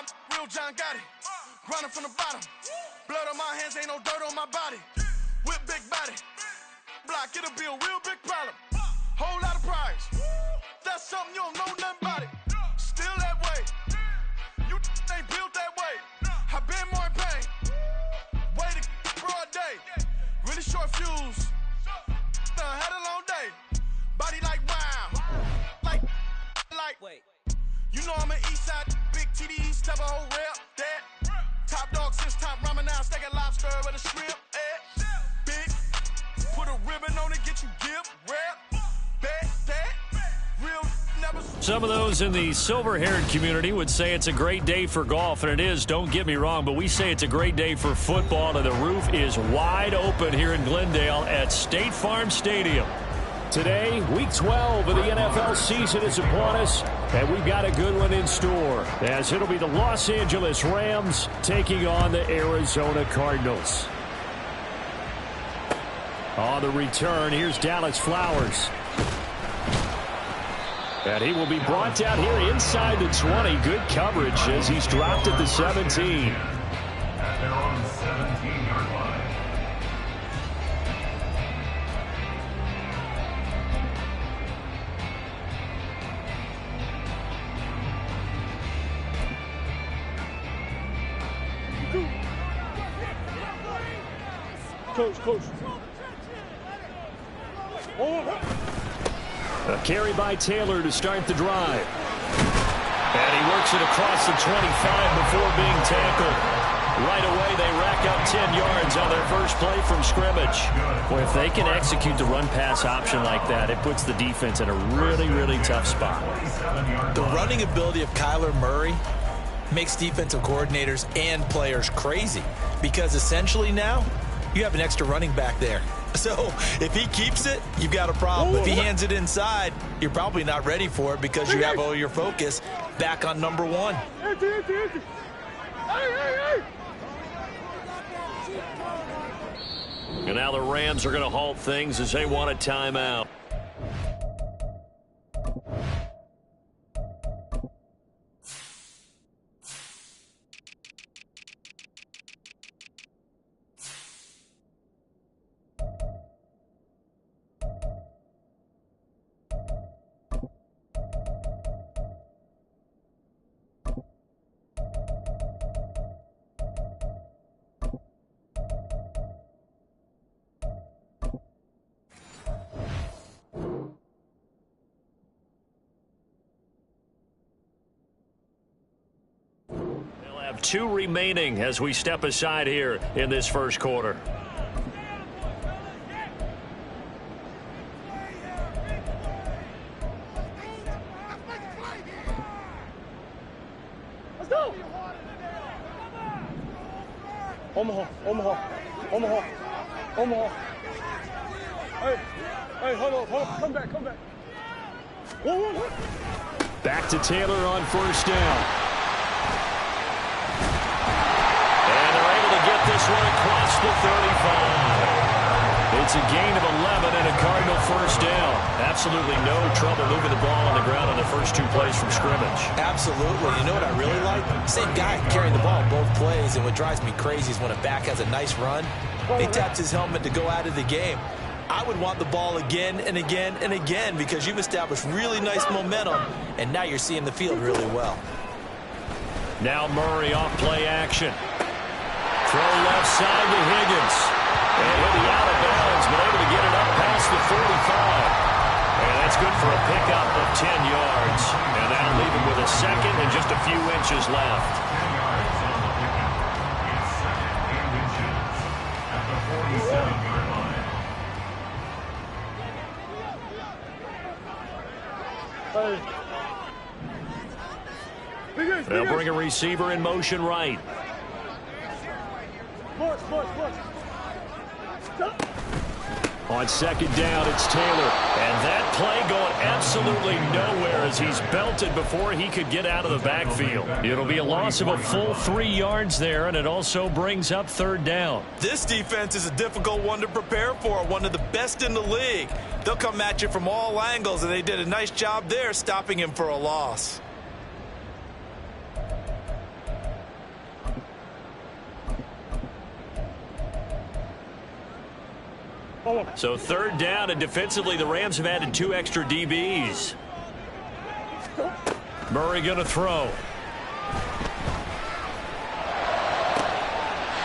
I'm real John Gotti. Grinding from the bottom. Blood on my hands, ain't no dirt on my body. Whip big body. Block, it'll be a real big problem. Whole lot of prize. That's something you don't know nothing about it. Still that way. You ain't built that way. I been more in pain. Way to broad day. Really short fuse. Had a long day. Body like wow. Like. Wait. You know I'm an east side big TDE, step a whole rep. That. Top dog since top ramen now. Steak a lobster with a shrimp. Big. Put a ribbon on it, get you give. Rep. Bet that. Real never. Some of those in the silver-haired community would say it's a great day for golf, and it is, don't get me wrong, but we say it's a great day for football, and the roof is wide open here in Glendale at State Farm Stadium. Today, Week 12 of the NFL season is upon us, and we've got a good one in store, as it'll be the Los Angeles Rams taking on the Arizona Cardinals. On the return, here's Dallas Flowers. And he will be brought down here inside the 20. Good coverage as he's dropped at the 17. At their own 17-yard line. Coach. A carry by Taylor to start the drive. And he works it across the 25 before being tackled. Right away, they rack up 10 yards on their first play from scrimmage. Boy, if they can execute the run-pass option like that, it puts the defense in a really, really tough spot. The running ability of Kyler Murray makes defensive coordinators and players crazy, because essentially now you have an extra running back there. So if he keeps it, you've got a problem. If he hands it inside, you're probably not ready for it because you have all your focus back on number one. And now the Rams are going to halt things as they want a timeout. Two remaining as we step aside here in this first quarter. Let's go! Omaha. Hey, hold on. Come back. Whoa. Back to Taylor on first down. Get this one across the 35. It's a gain of 11 and a Cardinal first down. Absolutely no trouble moving the ball on the ground on the first two plays from scrimmage. Absolutely. You know what I really like? Same guy carrying the ball both plays, and what drives me crazy is when a back has a nice run, he taps his helmet to go out of the game. I would want the ball again and again and again because you've established really nice momentum, and now you're seeing the field really well. Now Murray off play action. Throw left side to Higgins. And he'll be out of bounds, but able to get it up past the 45. And that's good for a pickup of 10 yards. And that'll leave him with a second and just a few inches left. 10 yards on the pickup. It's second and inches at the 47-yard line. They'll bring a receiver in motion right. On second down, it's Taylor. And that play going absolutely nowhere as he's belted before he could get out of the backfield. It'll be a loss of a full 3 yards there, and it also brings up third down. This defense is a difficult one to prepare for, one of the best in the league. They'll come at you from all angles, and they did a nice job there stopping him for a loss. So third down, and defensively, the Rams have added 2 extra DBs. Murray going to throw.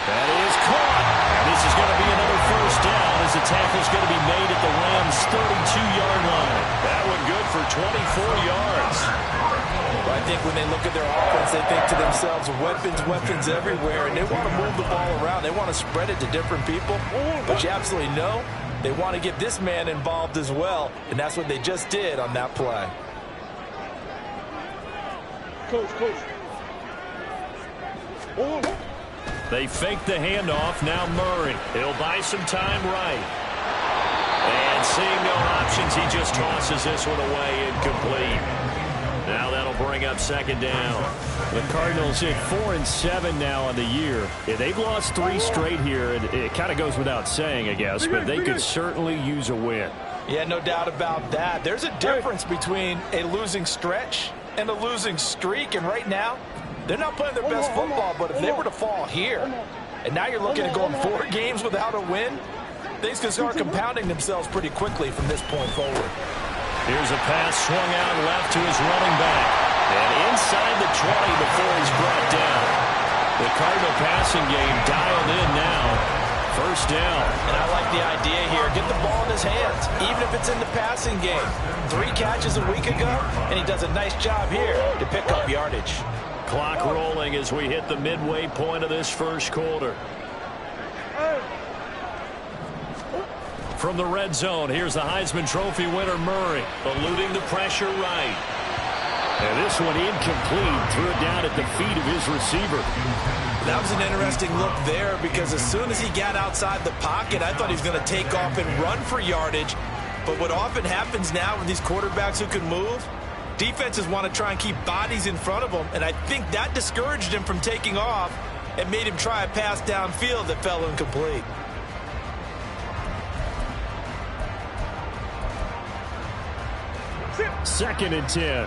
That is caught. And this is going to be another first down as the tackle's going to be made at the Rams' 32-yard line. That one good for 24 yards. I think when they look at their offense, they think to themselves, weapons everywhere, and they want to move the ball around. They want to spread it to different people, but you absolutely know they want to get this man involved as well, and that's what they just did on that play. Coach. They fake the handoff. Now Murray. He'll buy some time right. And seeing no options, he just tosses this one away incomplete. Now that'll bring up second down. The Cardinals hit 4-7 now on the year. Yeah, they've lost 3 straight here, and it kind of goes without saying, I guess, but they could certainly use a win. Yeah, no doubt about that. There's a difference between a losing stretch and a losing streak, and right now, they're not playing their best football, but if they were to fall here, and now you're looking at going 4 games without a win, things can start compounding themselves pretty quickly from this point forward. Here's a pass swung out left to his running back. And inside the 20 before he's brought down. The Cardinal passing game dialed in now. First down. And I like the idea here. Get the ball in his hands, even if it's in the passing game. 3 catches a week ago, and he does a nice job here to pick up yardage. Clock rolling as we hit the midway point of this first quarter. From the red zone, here's the Heisman Trophy winner, Murray, eluding the pressure right. And this one incomplete, threw it down at the feet of his receiver. That was an interesting look there because as soon as he got outside the pocket, I thought he was going to take off and run for yardage. But what often happens now with these quarterbacks who can move, defenses want to try and keep bodies in front of them, and I think that discouraged him from taking off and made him try a pass downfield that fell incomplete. Second and 10.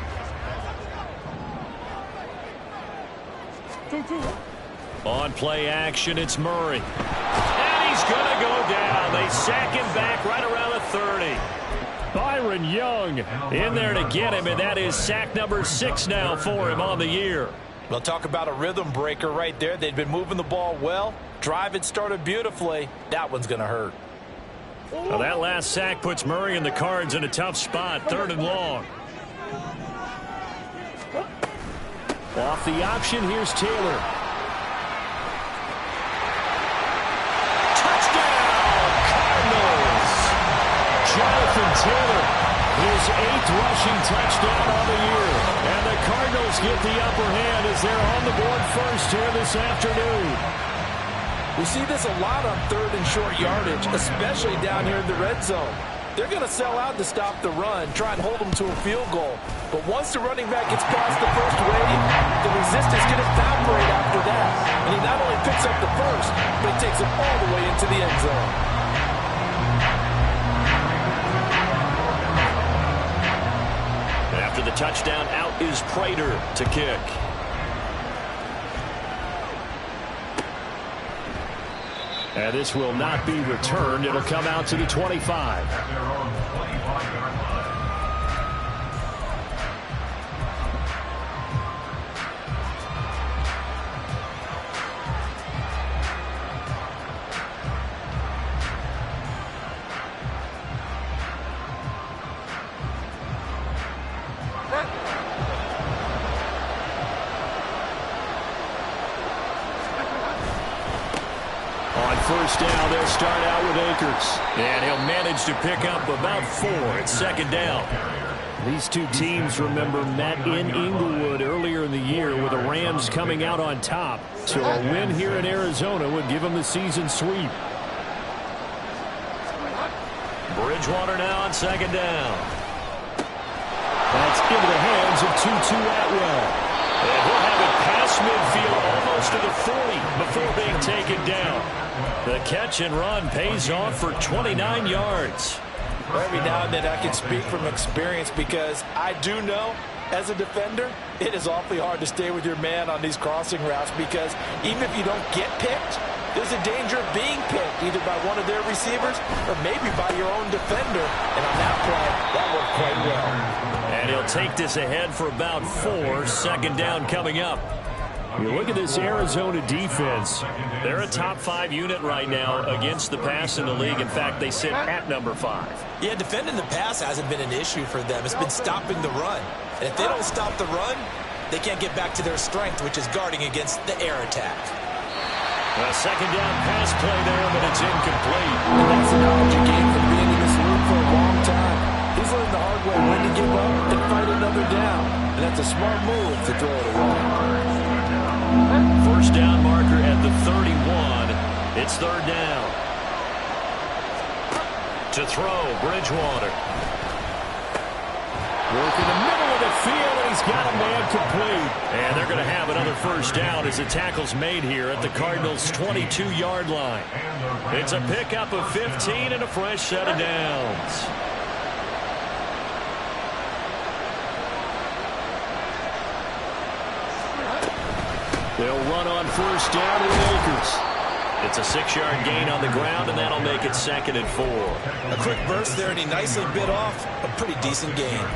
On play action, it's Murray. And he's going to go down. They sack him back right around the 30. Byron Young In there to get him, and that is sack number 6 now for him on the year. Well, talk about a rhythm breaker right there. They'd been moving the ball well. Drive had started beautifully. That one's going to hurt. Well, that last sack puts Murray and the Cards in a tough spot, 3rd and long. Off the option, here's Taylor. Touchdown, Cardinals! Jonathan Taylor, his 8th rushing touchdown on the year. And the Cardinals get the upper hand as they're on the board first here this afternoon. We see this a lot on 3rd and short yardage, especially down here in the red zone. They're going to sell out to stop the run, try and hold them to a field goal. But once the running back gets past the first wave, the resistance can evaporate after that. And he not only picks up the first, but he takes it all the way into the end zone. After the touchdown, out is Prater to kick. And this will not be returned. It'll come out to the 25. At their own 25-yard line. First down, they'll start out with Akers. And he'll manage to pick up about 4 at 2nd down. These two teams, remember, met in Inglewood earlier in the year with the Rams coming out on top. So a win here in Arizona would give them the season sweep. Bridgewater now on 2nd down. That's into the hands of Tutu Atwell. And he'll have it past midfield almost to the 40 before being taken down. The catch and run pays off for 29 yards. Every now and then I can speak from experience because I do know as a defender it is awfully hard to stay with your man on these crossing routes because even if you don't get picked, there's a danger of being picked either by one of their receivers or maybe by your own defender. And on that play, that worked quite well. And he'll take this ahead for about 4. Second down coming up. You look at this Arizona defense. They're a top 5 unit right now against the pass in the league. In fact, they sit at number 5. Yeah, defending the pass hasn't been an issue for them. It's been stopping the run. And if they don't stop the run, they can't get back to their strength, which is guarding against the air attack. A second down pass play there, but it's incomplete. And that's the knowledge you gain from being in this league for a long time. He's learned the hard way when to give up and fight another down. And that's a smart move to throw it away. First down marker at the 31. It's third down. To throw, Bridgewater. Work in the middle of the field, and he's got a man complete. And they're going to have another first down as the tackle's made here at the Cardinals' 22-yard line. It's a pickup of 15 and a fresh set of downs. They'll run on first down with Akers. It's a 6-yard gain on the ground, and that'll make it 2nd and 4. A quick burst there, and he nicely bit off a pretty decent gain.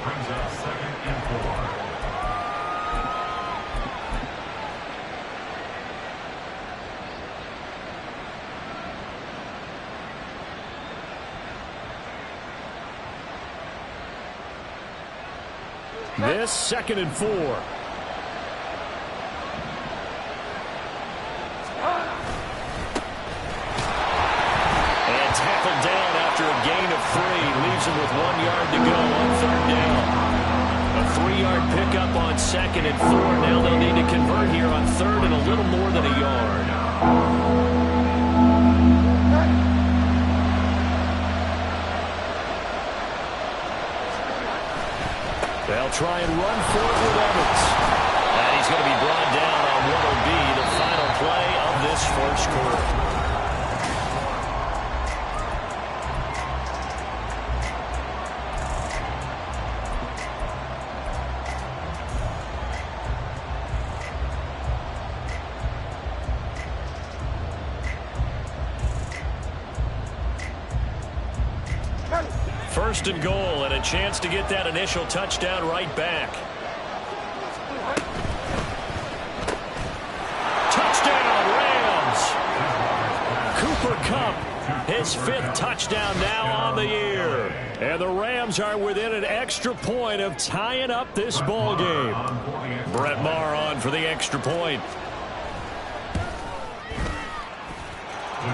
Brings up 2nd and 4. This 2nd and 4. Tackled down after a gain of 3. Leaves him with 1 yard to go on third down. A 3-yard pickup on 2nd and 4. Now they'll need to convert here on third and a little more than a yard. They'll try and run for it with Evans. And he's going to be brought down on what will be the final play of this first quarter. First and goal, and a chance to get that initial touchdown right back. Touchdown, Rams! Cooper Kupp, his 5th touchdown now on the year. And the Rams are within an extra point of tying up this ball game. Brett Maher on for the extra point.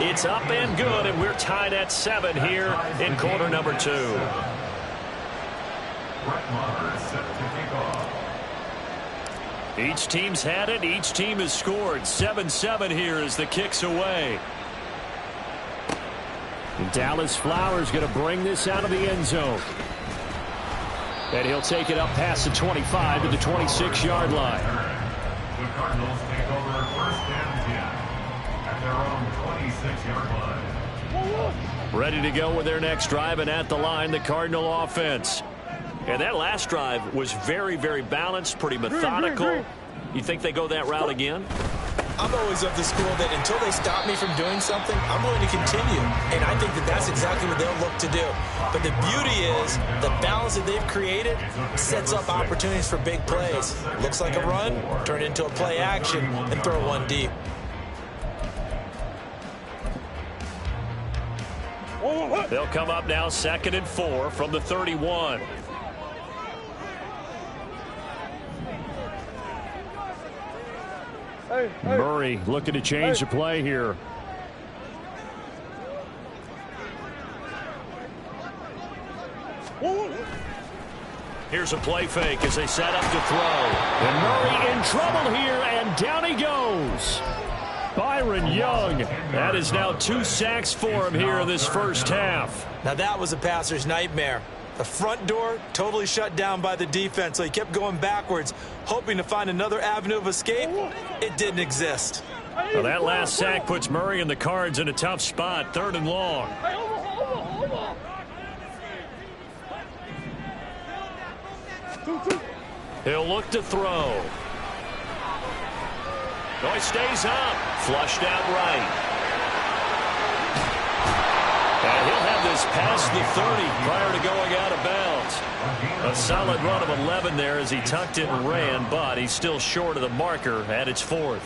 It's up and good, and we're tied at 7 here in quarter number 2. Brett Maher is set to kick off. Each team's had it. Each team has scored. 7-7 here as the kick's away. Dallas Flowers going to bring this out of the end zone. And he'll take it up past the 25 to the 26-yard line. The Cardinals take over first and 10 at their own 26-yard line. Ready to go with their next drive, and at the line, the Cardinal offense. And that last drive was very, very balanced, pretty methodical. You think they go that route again? I'm always of the school that until they stop me from doing something, I'm going to continue. And I think that that's exactly what they'll look to do. But the beauty is the balance that they've created sets up opportunities for big plays. Looks like a run, turn it into a play action, and throw one deep. They'll come up now 2nd and 4 from the 31. Murray looking to change the play here. Here's a play fake as they set up to throw. And Murray in trouble here, and down he goes. Byron Young. That is now 2 sacks for him here in this first half. Now that was a passer's nightmare. The front door totally shut down by the defense, so he kept going backwards, hoping to find another avenue of escape. It didn't exist. Well, that last sack puts Murray and the Cards in a tough spot, 3rd and long. He'll look to throw. Oh, he stays up. Flushed out right. And he'll have this past the 30 prior to going out of bounds. A solid run of 11 there as he tucked it and ran, but he's still short of the marker at its 4th.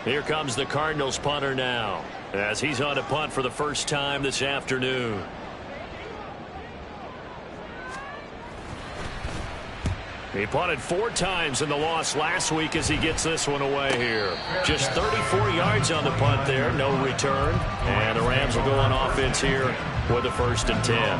Here comes the Cardinals punter now as he's on to punt for the first time this afternoon. He punted 4 times in the loss last week as he gets this one away here. Just 34 yards on the punt there, no return. And the Rams will go on offense here with a 1st and 10.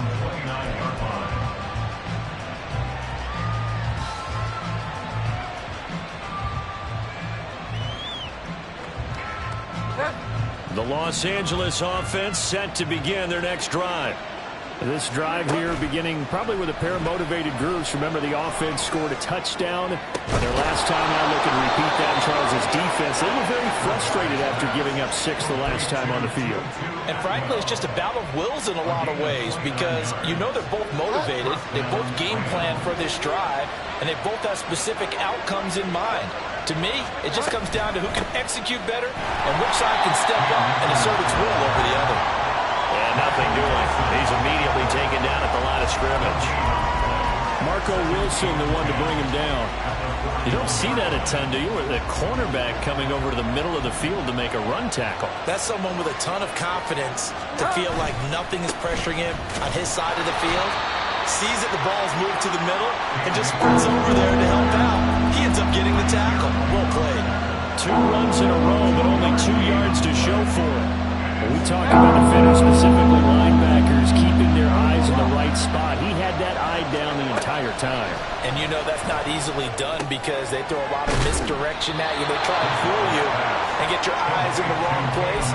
The Los Angeles offense set to begin their next drive. This drive here beginning probably with a pair of motivated groups. Remember, the offense scored a touchdown on their last time out. Looking to repeat that in Charles' defense. They were very frustrated after giving up 6 the last time on the field. And frankly, it's just a battle of wills in a lot of ways because you know they're both motivated. They both game plan for this drive, and they both have specific outcomes in mind. To me, it just comes down to who can execute better and which side can step up and assert its will over the other. And nothing doing. He's immediately taken down at the line of scrimmage. Marco Wilson, the one to bring him down. You don't see that a ton, do you? The cornerback coming over to the middle of the field to make a run tackle. That's someone with a ton of confidence to feel like nothing is pressuring him on his side of the field. Sees that the ball's moved to the middle and just sprints over there to help out. He ends up getting the tackle. Well played. 2 runs in a row, but only 2 yards to show for it. We talked about defenders, specifically linebackers, keeping their eyes in the right spot. He had that eye down the entire time. And you know that's not easily done because they throw a lot of misdirection at you. They try and fool you and get your eyes in the wrong place.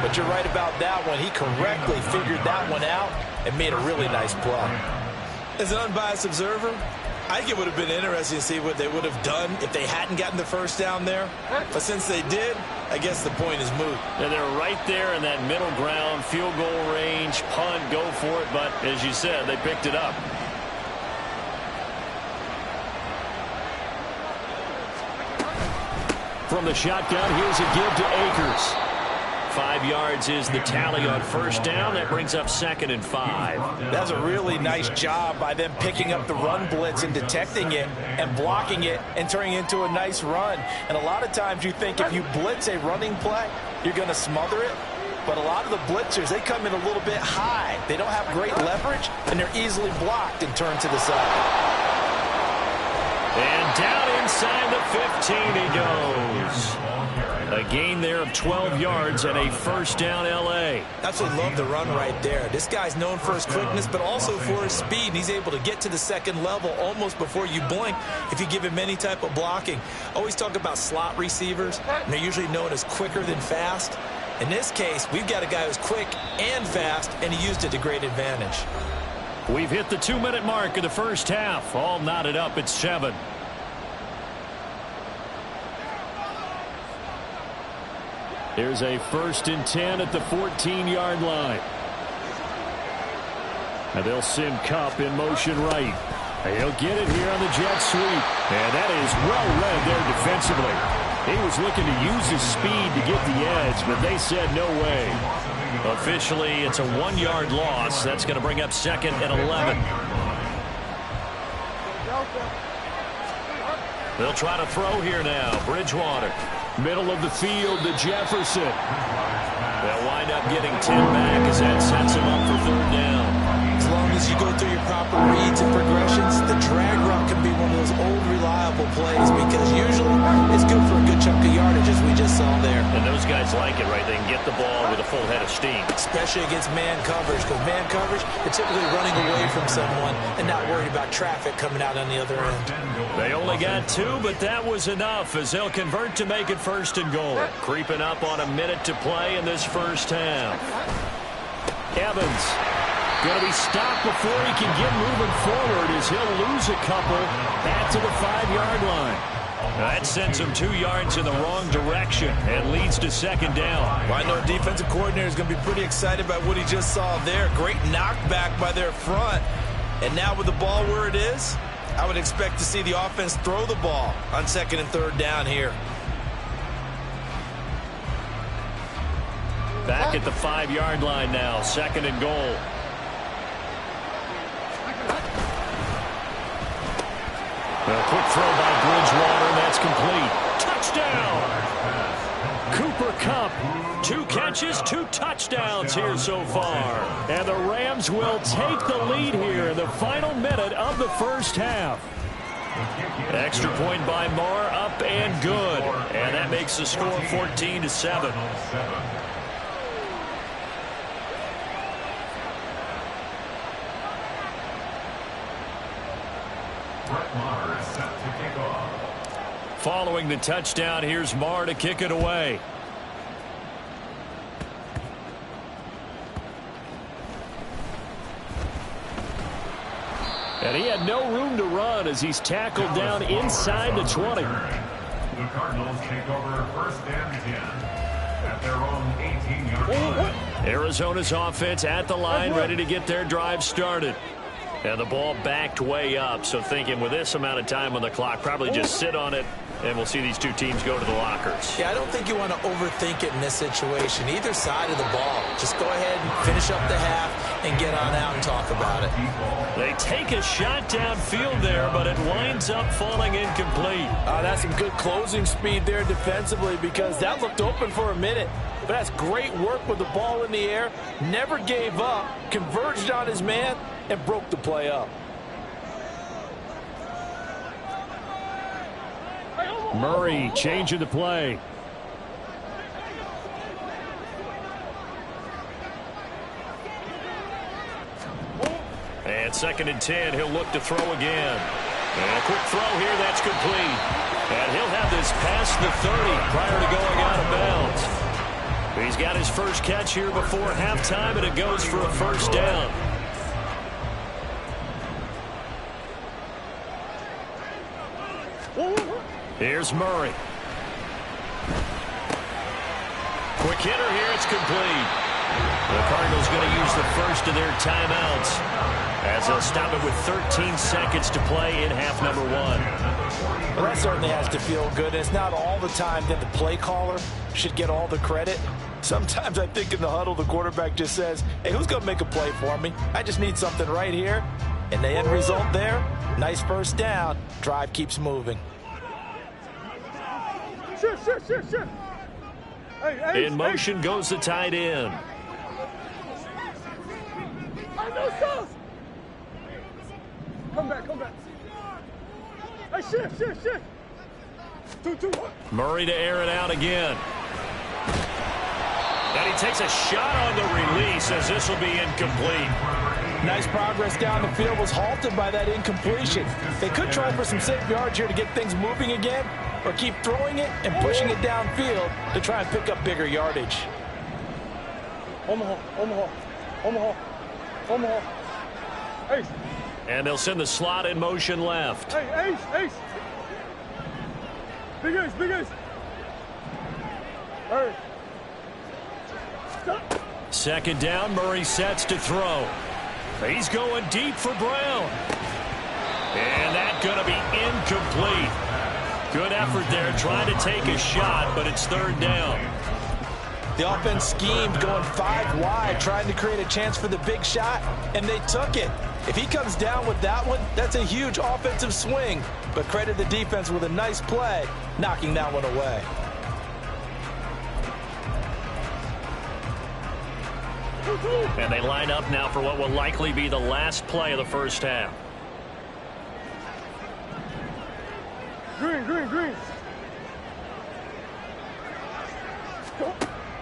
But you're right about that one. He correctly figured that one out and made a really nice play. As an unbiased observer, I think it would have been interesting to see what they would have done if they hadn't gotten the first down there. But since they did, I guess the point is moot. And they're right there in that middle ground, field goal range, punt, go for it. But as you said, they picked it up. From the shotgun, here's a give to Akers. 5 yards is the tally on first down. That brings up 2nd and 5. That's a really nice job by them picking up the run blitz and detecting it and blocking it and turning it into a nice run. And a lot of times you think if you blitz a running play, you're going to smother it. But a lot of the blitzers, they come in a little bit high. They don't have great leverage, and they're easily blocked and turned to the side. And down inside the 15 he goes. A gain there of 12 yards and a first down L.A. Absolutely love the run right there. This guy's known for his quickness, but also for his speed. And he's able to get to the second level almost before you blink if you give him any type of blocking. Always talk about slot receivers, and they're usually known as quicker than fast. In this case, we've got a guy who's quick and fast, and he used it to great advantage. We've hit the 2-minute mark of the first half. All knotted up at 7. Here's a 1st and 10 at the 14-yard line. And they'll send Kupp in motion right. He'll get it here on the jet sweep. And that is well read there defensively. He was looking to use his speed to get the edge, but they said no way. Officially, it's a 1-yard loss. That's going to bring up 2nd and 11. They'll try to throw here now. Bridgewater. Middle of the field to Jefferson. They'll wind up getting 10 back as that sets him up for 3rd down. As long as you go through your proper reads and progressions, the drag route can be one of those old reliable plays because usually it's good for a good chunk of yardage as we just saw there. And those guys like it, right? They can get the ball with a full head of steam. Especially against man coverage because man coverage, they're typically running away from someone and not worried about traffic coming out on the other end. They only got 2, but that was enough as they'll convert to make it 1st and goal. Creeping up on a minute to play in this first half. Evans going to be stopped before he can get moving forward as he'll lose a couple back to the 5-yard line. That sends him 2 yards in the wrong direction and leads to 2nd down. Well, I know defensive coordinator is going to be pretty excited about what he just saw there. Great knockback by their front. And now with the ball where it is, I would expect to see the offense throw the ball on 2nd and 3rd down here. Back at the 5-yard line now, 2nd and goal. A quick throw by Bridgewater, that's complete. Touchdown! Cooper Kupp, 2 catches, 2 touchdowns here so far. And the Rams will take the lead here in the final minute of the first half. Extra point by Marr, up and good. And that makes the score 14-7. Following the touchdown, here's Marr to kick it away. And he had no room to run as he's tackled down inside the 20. The Cardinals take over 1st and 10 at their own 18-yard line. Arizona's offense at the line, ready to get their drive started. And the ball backed way up, so thinking with this amount of time on the clock, probably just sit on it, and we'll see these 2 teams go to the lockers. Yeah, I don't think you want to overthink it in this situation. Either side of the ball. Just go ahead and finish up the half and get on out and talk about it. They take a shot downfield there, but it winds up falling incomplete. That's some good closing speed there defensively because that looked open for a minute. But that's great work with the ball in the air. Never gave up, converged on his man, and broke the play up. Murray changing the play. And 2nd and 10, he'll look to throw again. And a quick throw here, that's complete. And he'll have this past the 30 prior to going out of bounds. He's got his first catch here before halftime, and it goes for a 1st down. Here's Murray. Quick hitter here, it's complete. The Cardinals going to use the first of their timeouts as they'll stop it with 13 seconds to play in half number 1. Well, that certainly has to feel good. It's not all the time that the play caller should get all the credit. Sometimes I think in the huddle, the quarterback just says, hey, who's going to make a play for me? I just need something right here. And the end result there, nice 1st down. Drive keeps moving. Shit. Hey, in motion goes the tight end. I know sauce. Come back. Hey, shit. 2, 1. Murray to air it out again. And he takes a shot on the release as this will be incomplete. Nice progress down the field, was halted by that incompletion. They could try for some safe yards here to get things moving again, or keep throwing it and pushing it downfield to try and pick up bigger yardage. Omaha. Ace. And they'll send the slot in motion left. Hey, Ace. Big Ace. Hey. Stop. 2nd down, Murray sets to throw. He's going deep for Brown. And that's going to be incomplete. Good effort there, trying to take a shot, but it's 3rd down. The offense schemed going 5 wide, trying to create a chance for the big shot, and they took it. If he comes down with that one, that's a huge offensive swing. But credit the defense with a nice play, knocking that one away. And they line up now for what will likely be the last play of the first half. Green.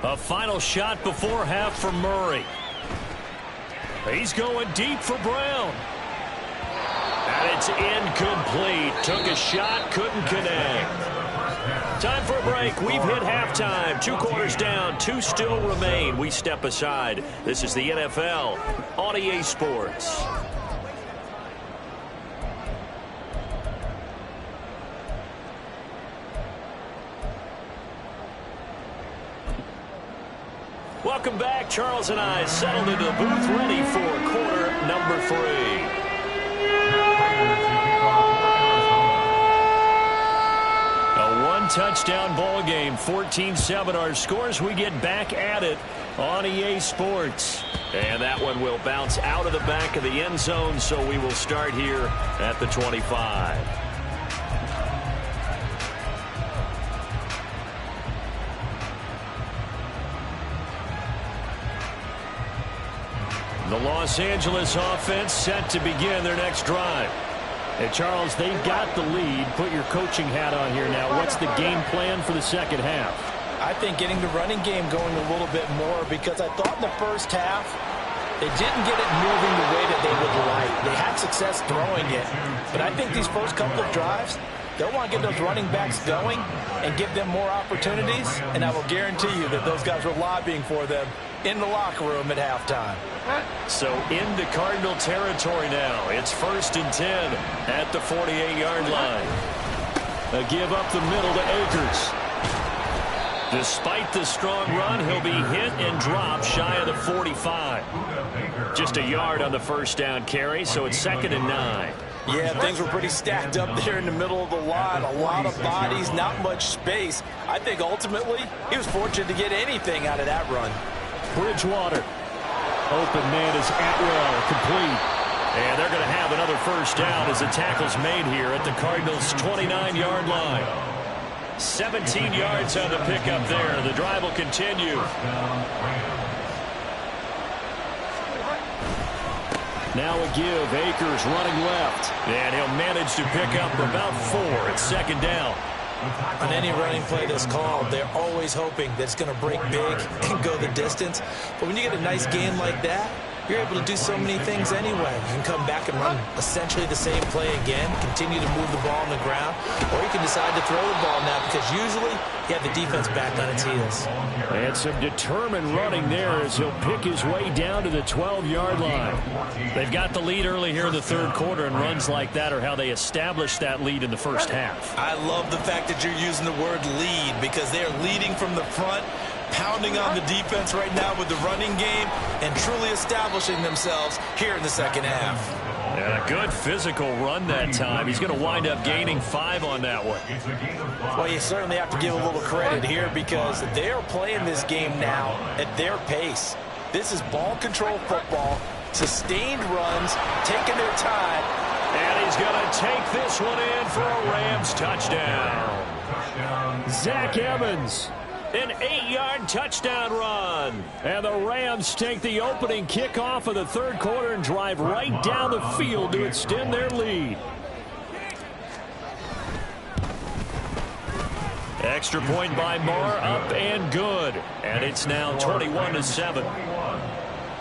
A final shot before half for Murray. He's going deep for Brown. And it's incomplete. Took a shot, couldn't connect. Time for a break. We've hit halftime. 2 quarters down, 2 still remain. We step aside. This is the NFL on EA Sports. Welcome back. Charles and I settled into the booth, ready for quarter number 3. A 1-touchdown ball game, 14-7 our scores. We get back at it on EA Sports. And that one will bounce out of the back of the end zone, so we will start here at the 25. The Los Angeles offense set to begin their next drive. And Charles, they've got the lead. Put your coaching hat on here now. What's the game plan for the second half? I think getting the running game going a little bit more, because I thought in the first half they didn't get it moving the way that they would like. They had success throwing it, but I think these first couple of drives, they'll want to get those running backs going and give them more opportunities, and I will guarantee you that those guys were lobbying for them in the locker room at halftime. So into Cardinal territory now. It's 1st and 10 at the 48-yard line. A give up the middle to Akers. Despite the strong run, he'll be hit and dropped shy of the 45. Just a yard on the first down carry, so it's 2nd and 9. Yeah, things were pretty stacked up there in the middle of the line. A lot of bodies, not much space. I think ultimately he was fortunate to get anything out of that run. Bridgewater. Open man is Atwell, complete. And they're going to have another first down as the tackle's made here at the Cardinals' 29-yard line. 17 yards on the pickup there. The drive will continue. Now a give. Akers running left. And he'll manage to pick up about 4 at 2nd down. On any running play that's called, they're always hoping that it's going to break big and go the distance. But when you get a nice game like that, you're able to do so many things anyway. You can come back and run essentially the same play again, continue to move the ball on the ground, or you can decide to throw the ball now because usually you have the defense back on its heels. And some determined running there as he'll pick his way down to the 12-yard line. They've got the lead early here in the third quarter, and runs like that are how they established that lead in the first half. I love the fact that you're using the word lead because they are leading from the front, pounding on the defense right now with the running game and truly establishing themselves here in the second half. And a good physical run that time. He's going to wind up gaining 5 on that one. Well, you certainly have to give a little credit here because they are playing this game now at their pace. This is ball control football, sustained runs, taking their time. And he's going to take this one in for a Rams touchdown. Zach Evans. An 8-yard touchdown run. And the Rams take the opening kickoff of the third quarter and drive right down the field to extend their lead. Extra point by Marr, up and good. And it's now 21-7.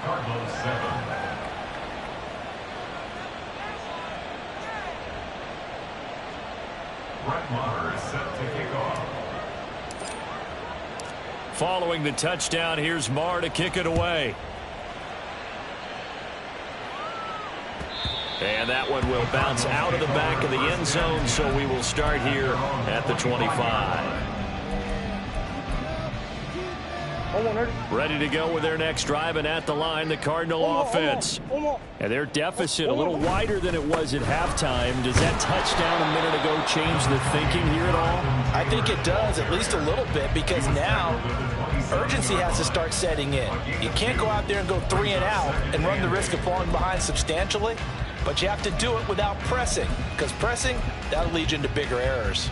Cardinals 7. Brett Maher is set to kick off. Following the touchdown, here's Marr to kick it away. And that one will bounce out of the back of the end zone, so we will start here at the 25. Ready to go with their next drive, and at the line, the Cardinal offense. And their deficit a little wider than it was at halftime. Does that touchdown a minute ago change the thinking here at all? I think it does, at least a little bit, because now urgency has to start setting in. You can't go out there and go 3 and out and run the risk of falling behind substantially, but you have to do it without pressing, because pressing, that'll lead you into bigger errors.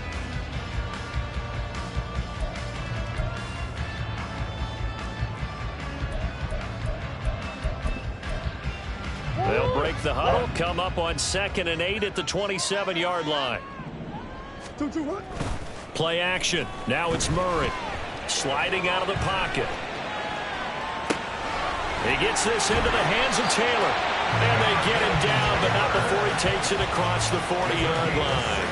They'll break the huddle, come up on 2nd and 8 at the 27-yard line. Play action. Now it's Murray. Sliding out of the pocket. He gets this into the hands of Taylor. And they get him down, but not before he takes it across the 40-yard line.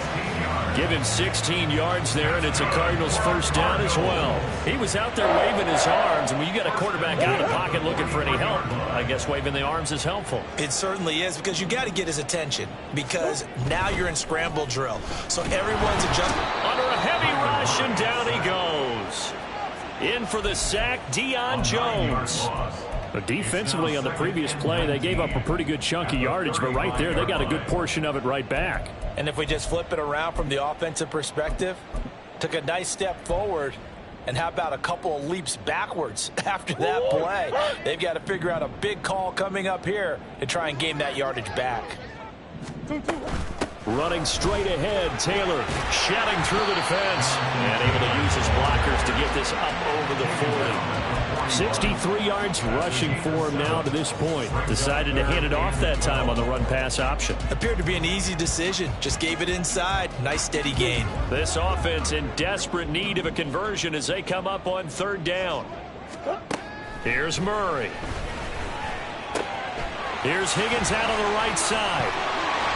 Give him 16 yards there, and it's a Cardinals first down as well. He was out there waving his arms, and when you got a quarterback out of the pocket looking for any help, I guess waving the arms is helpful. It certainly is, because you got to get his attention, because now you're in scramble drill. So everyone's adjusting. Under a heavy rush, and down he goes. In for the sack, Deion Jones. But defensively on the previous play, they gave up a pretty good chunk of yardage, but right there, they got a good portion of it right back. And if we just flip it around from the offensive perspective, took a nice step forward, And how about a couple of leaps backwards after that play? They've got to figure out a big call coming up here to try and gain that yardage back. Running straight ahead, Taylor shedding through the defense and able to use his blockers to get this up over the 40. 63 yards rushing for him now to this point. Decided to hand it off that time on the run-pass option. Appeared to be an easy decision. Just gave it inside. Nice steady gain. This offense in desperate need of a conversion as they come up on 3rd down. Here's Murray. Here's Higgins out on the right side.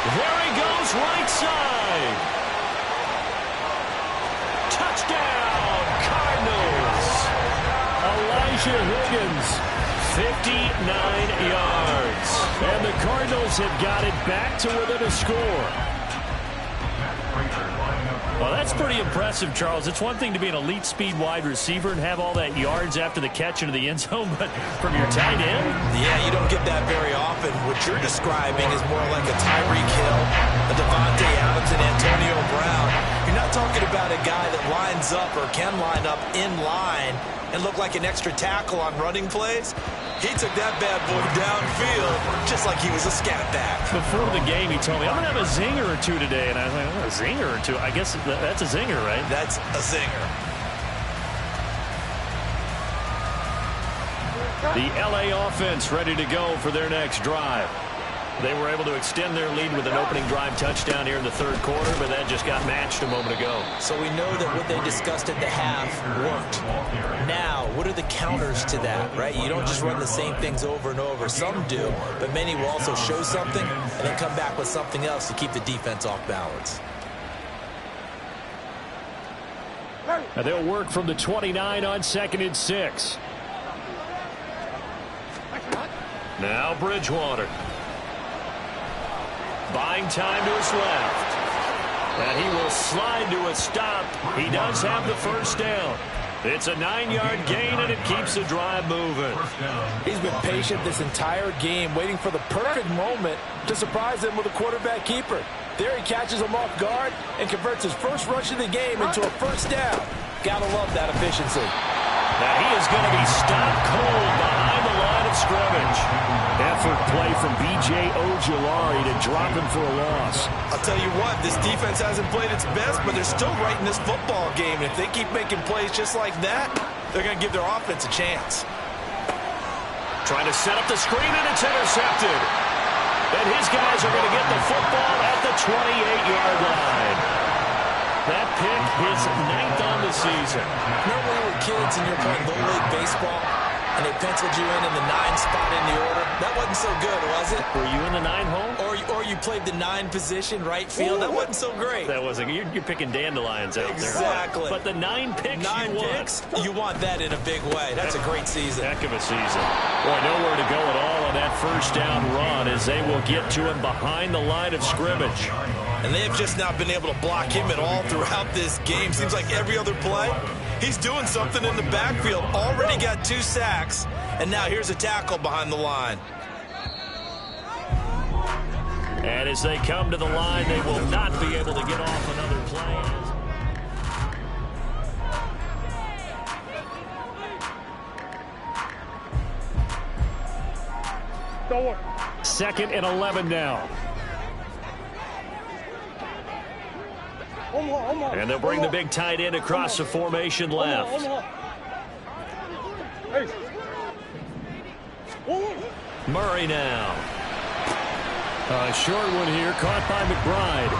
There he goes, right side. Touchdown, Cardinals. Elijah Higgins, 59 yards. And the Cardinals have got it back to within a score. Well, that's pretty impressive, Charles. It's one thing to be an elite speed wide receiver and have all that yards after the catch into the end zone, but from your tight end? Yeah, you don't get that very often. What you're describing is more like a Tyreek Hill, a Devontae Adams, and Antonio Brown. You're not talking about a guy that lines up or can line up in line and look like an extra tackle on running plays. He took that bad boy downfield just like he was a scat back. Before the game, he told me, I'm going to have a zinger or two today. And I was like, oh, a zinger or two? I guess that's a zinger, right? That's a zinger. The L.A. offense ready to go for their next drive. They were able to extend their lead with an opening drive touchdown here in the 3rd quarter, but that just got matched a moment ago. So we know that what they discussed at the half worked. Now, what are the counters to that, right? You don't just run the same things over and over. Some do, but many will also show something and then come back with something else to keep the defense off balance. And they'll work from the 29 on 2nd and 6. Now Bridgewater. Buying time to his left. And he will slide to a stop. He does have the 1st down. It's a 9-yard gain, and it keeps the drive moving. He's been patient this entire game, waiting for the perfect moment to surprise them with a quarterback keeper. There he catches him off guard and converts his first rush of the game into a 1st down. Gotta love that efficiency. Now he is going to be stopped cold behind the line of scrimmage. Effort play from B.J. Ojulari to drop him for a loss. I'll tell you what, this defense hasn't played its best, but they're still right in this football game. And if they keep making plays just like that, they're going to give their offense a chance. Trying to set up the screen, and it's intercepted. And his guys are going to get the football at the 28-yard line. That pick is 9th on the season. Remember when we were kids and you were playing Little League Baseball and they penciled you in the 9 spot in the order? That wasn't so good, was it? Were you in the 9 hole? Or you played the 9 position, right field? That wasn't so great. That wasn't. You're picking dandelions out there. Exactly. But the 9 picks 9 picks, you want that in a big way. That's a great season. Heck of a season. Boy, nowhere to go at all on that 1st down run as they will get to him behind the line of scrimmage. And they've just not been able to block him at all throughout this game. Seems like every other play, he's doing something in the backfield. Already got 2 sacks, and now here's a tackle behind the line. And as they come to the line, they will not be able to get off another play. Don't worry. 2nd and 11 now. And they'll bring the big tight end across the formation left. Murray now. A short one here, caught by McBride.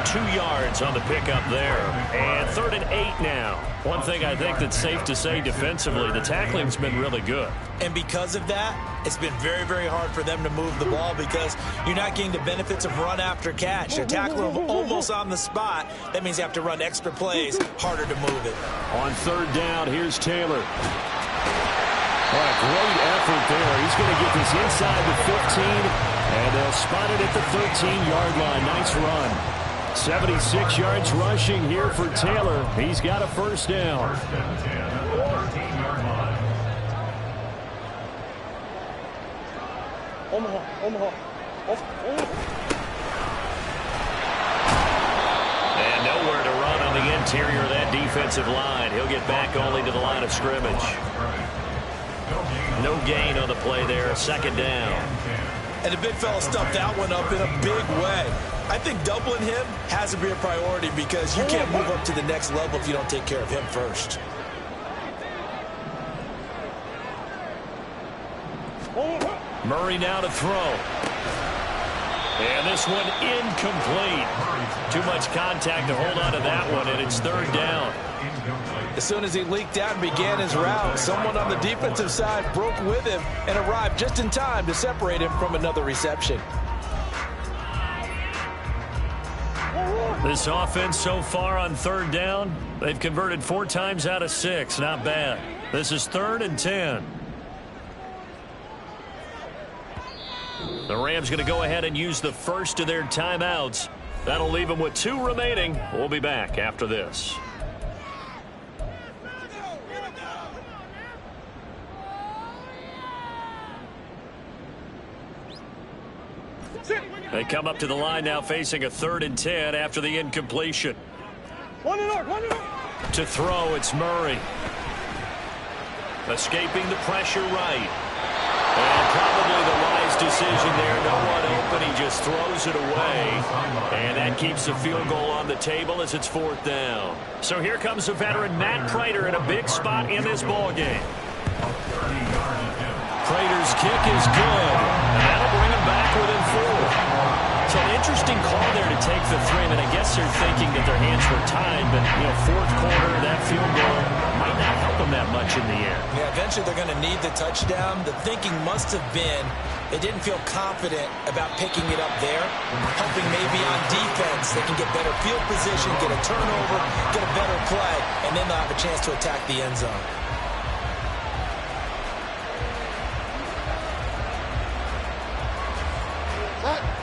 2 yards on the pickup there. And 3rd and 8 now. One thing I think that's safe to say defensively, the tackling's been really good. And because of that, it's been very, very hard for them to move the ball because you're not getting the benefits of run after catch. They're tackling them almost on the spot. That means you have to run extra plays, harder to move it. On 3rd down, here's Taylor. What a great effort there. He's going to get this inside the 15, and they'll spot it at the 13-yard line. Nice run. 76 yards rushing here for Taylor. He's got a 1st down. And nowhere to run on the interior of that defensive line. He'll get back only to the line of scrimmage. No gain on the play there. Second down. And the big fella stuffed that one up in a big way. I think doubling him has to be a priority because you can't move up to the next level if you don't take care of him first. Murray now to throw. And this one incomplete. Too much contact to hold on to that one, and it's third down. As soon as he leaked out and began his route, someone on the defensive side broke with him and arrived just in time to separate him from another reception. This offense so far on third down, they've converted 4 times out of 6. Not bad. This is 3rd and 10. The Rams going to go ahead and use the first of their timeouts. That'll leave them with 2 remaining. We'll be back after this. They come up to the line now facing a 3rd and 10 after the incompletion. To throw, it's Murray. Escaping the pressure right. And probably the wise decision there. No one open. He just throws it away. And that keeps the field goal on the table as it's 4th down. So here comes the veteran Matt Prater in a big spot in this ballgame. Prater's kick is good. And that'll bring him back within 4. So an interesting call there to take the 3. And I guess they're thinking that their hands were tied. But, 4th quarter, that field goal might not help them that much in the end. Yeah, eventually they're going to need the touchdown. The thinking must have been they didn't feel confident about picking it up there, hoping maybe on defense they can get better field position, get a turnover, get a better play, and then they'll have a chance to attack the end zone.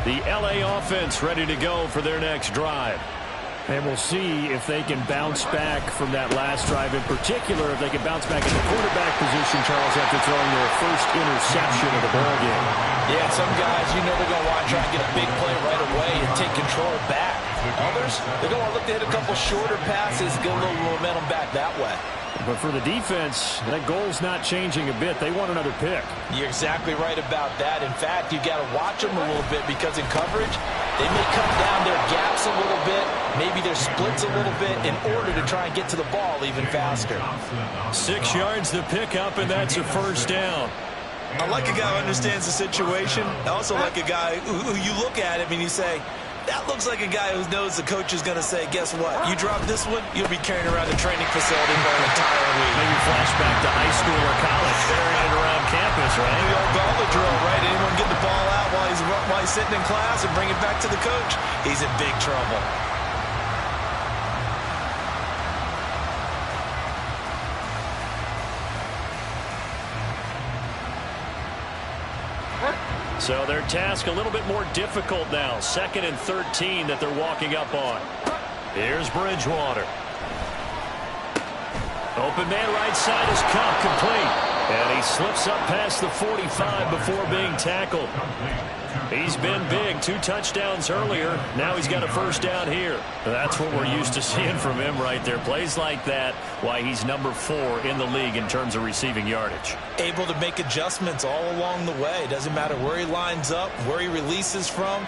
The L.A. offense ready to go for their next drive. And we'll see if they can bounce back from that last drive. In particular, if they can bounce back in the quarterback position, Charles, after throwing their first interception of the ballgame. Yeah, some guys, they're going to want to try and get a big play right away and take control back. Others, they're going to look to hit a couple shorter passes, get a little momentum back that way. But for the defense, that goal's not changing a bit. They want another pick. You're exactly right about that. In fact, you've got to watch them a little bit because in coverage, they may cut down their gaps a little bit, maybe their splits a little bit in order to try and get to the ball even faster. 6 yards to pick up, and that's a first down. I like a guy who understands the situation. I also like a guy who you look at him and you say, that looks like a guy who knows the coach is going to say, guess what? You drop this one, you'll be carrying around the training facility for an entire week. Maybe flashback to high school or college, carrying it around campus, right? The old gauntlet drill, right? Anyone get the ball out while he's sitting in class and bring it back to the coach? He's in big trouble. So their task a little bit more difficult now. 2nd and 13 that they're walking up on. Here's Bridgewater. Open man right side is caught, complete. And he slips up past the 45 before being tackled. He's been big. 2 touchdowns earlier. Now he's got a first down here. That's what we're used to seeing from him right there. Plays like that, why he's number 4 in the league in terms of receiving yardage. Able to make adjustments all along the way. Doesn't matter where he lines up, where he releases from.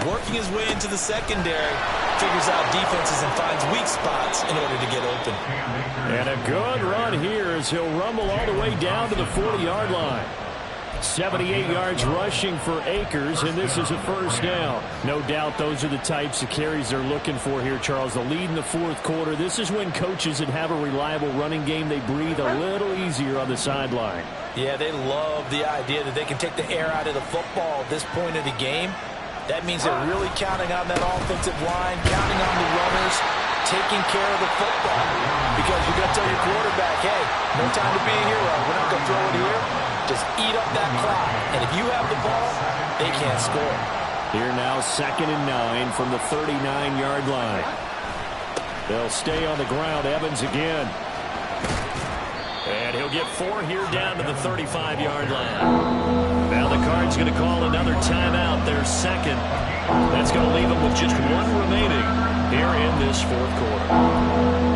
Working his way into the secondary. Figures out defenses and finds weak spots in order to get open. And a good run here as he'll rumble all the way down to the 40-yard line. 78 yards rushing for Akers, and this is a first down. No doubt those are the types of carries they're looking for here, Charles. The lead in the 4th quarter. This is when coaches that have a reliable running game, they breathe a little easier on the sideline. Yeah, they love the idea that they can take the air out of the football at this point of the game. That means they're really counting on that offensive line, counting on the runners, taking care of the football. Because you're going to tell your quarterback, hey, no time to be a hero. We're not going to throw it here. Just eat up that clock. And if you have the ball, they can't score. Here now, 2nd and 9 from the 39-yard line. They'll stay on the ground. Evans again. And he'll get 4 here down to the 35-yard line. Now the Cards going to call another timeout, their 2nd. That's going to leave them with just 1 remaining here in this 4th quarter.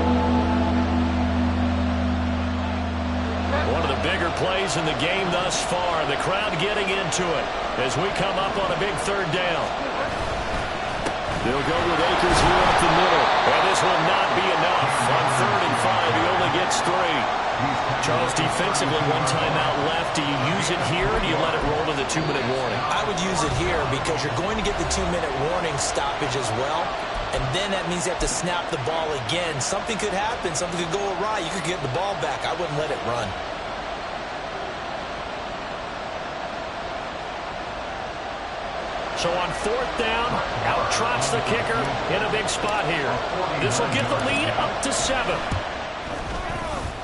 plays in the game thus far. The crowd getting into it as we come up on a big third down. They'll go with Akers here up the middle. And this will not be enough. On 3rd and 5, he only gets 3. Charles, defensively, 1 timeout left. Do you use it here, or do you let it roll to the 2-minute warning? I would use it here because you're going to get the 2-minute warning stoppage as well. And then that means you have to snap the ball again. Something could happen. Something could go awry. You could get the ball back. I wouldn't let it run. So on 4th down, out trots the kicker in a big spot here. This will get the lead up to 7.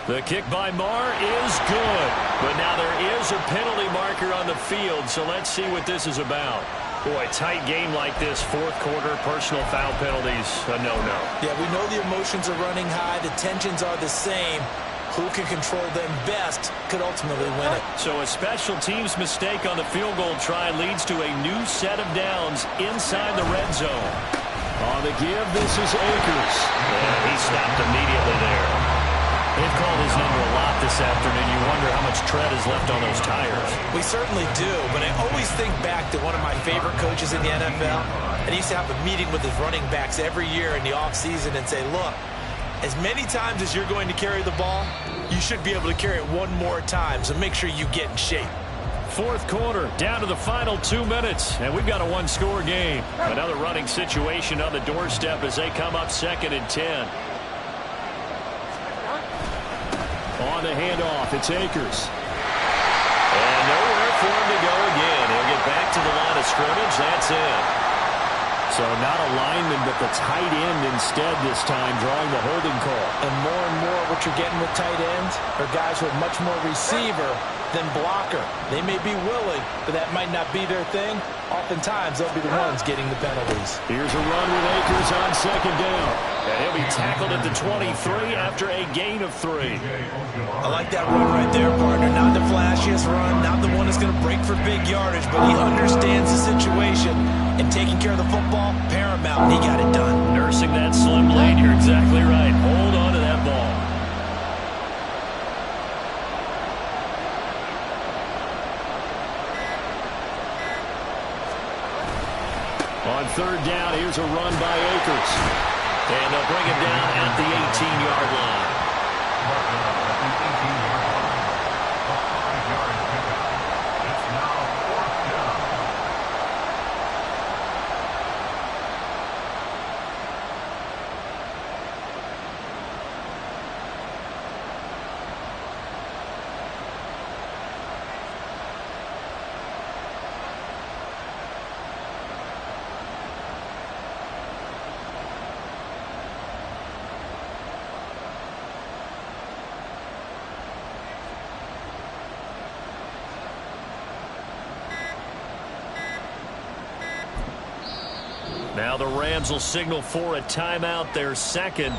The kick by Marr is good. But now there is a penalty marker on the field, so let's see what this is about. Boy, tight game like this, 4th quarter, personal foul penalties, a no-no. Yeah, we know the emotions are running high. The tensions are the same. Who can control them best could ultimately win it. So a special teams mistake on the field goal try leads to a new set of downs inside the red zone. On the give, this is Akers. Yeah, he stopped immediately there. They've called his number a lot this afternoon. You wonder how much tread is left on those tires. We certainly do, but I always think back to one of my favorite coaches in the NFL. And he used to have a meeting with his running backs every year in the offseason and say, look, as many times as you're going to carry the ball, you should be able to carry it one more time, so make sure you get in shape. 4th quarter, down to the final 2 minutes, and we've got a 1-score game. Another running situation on the doorstep as they come up 2nd and 10. On the handoff, it's Akers. And nowhere for him to go again. He'll get back to the line of scrimmage. That's it. So not a lineman, but the tight end instead this time, drawing the holding call. And more what you're getting with tight ends are guys who are much more receiver than blocker. They may be willing, but that might not be their thing. Oftentimes, they'll be the ones getting the penalties. Here's a run with Akers on 2nd down. And he'll be tackled at the 23 after a gain of 3. I like that run right there, partner. Not the flashiest run, not the one that's going to break for big yardage, but he understands the situation, and taking care of the football, paramount, and he got it done. Nursing that slim lead, you're exactly right. Hold on to that ball. On 3rd down, here's a run by Akers. And they'll bring him down at the 18-yard line. It's now 4th down. Now the Rams will signal for a timeout, their 2nd.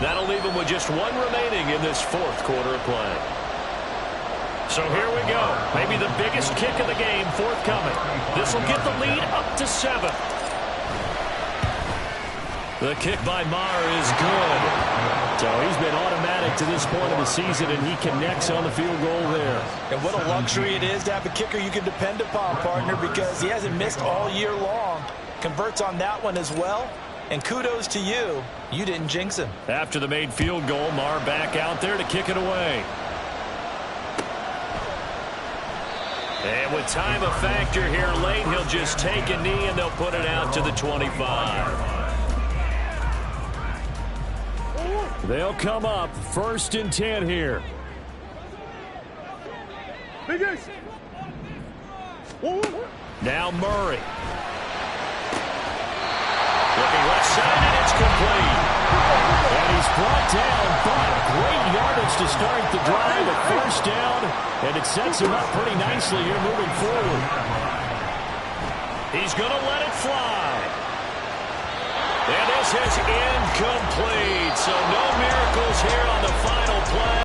That'll leave them with just 1 remaining in this 4th quarter of play. So here we go. Maybe the biggest kick of the game forthcoming. This will get the lead up to 7. The kick by Marr is good. So he's been automatic to this point of the season, and he connects on the field goal there. And what a luxury it is to have a kicker you can depend upon, partner, because he hasn't missed all year long. Converts on that one as well. And kudos to you. You didn't jinx him. After the made field goal, Marr back out there to kick it away. And with time a factor here late, he'll just take a knee and they'll put it out to the 25. They'll come up 1st and 10 here. Now Murray. Looking left side, and it's complete. And he's brought down, but great yardage to start the drive. A 1st down, and it sets him up pretty nicely here moving forward. He's going to let it fly. And this is incomplete. So no miracles here on the final play.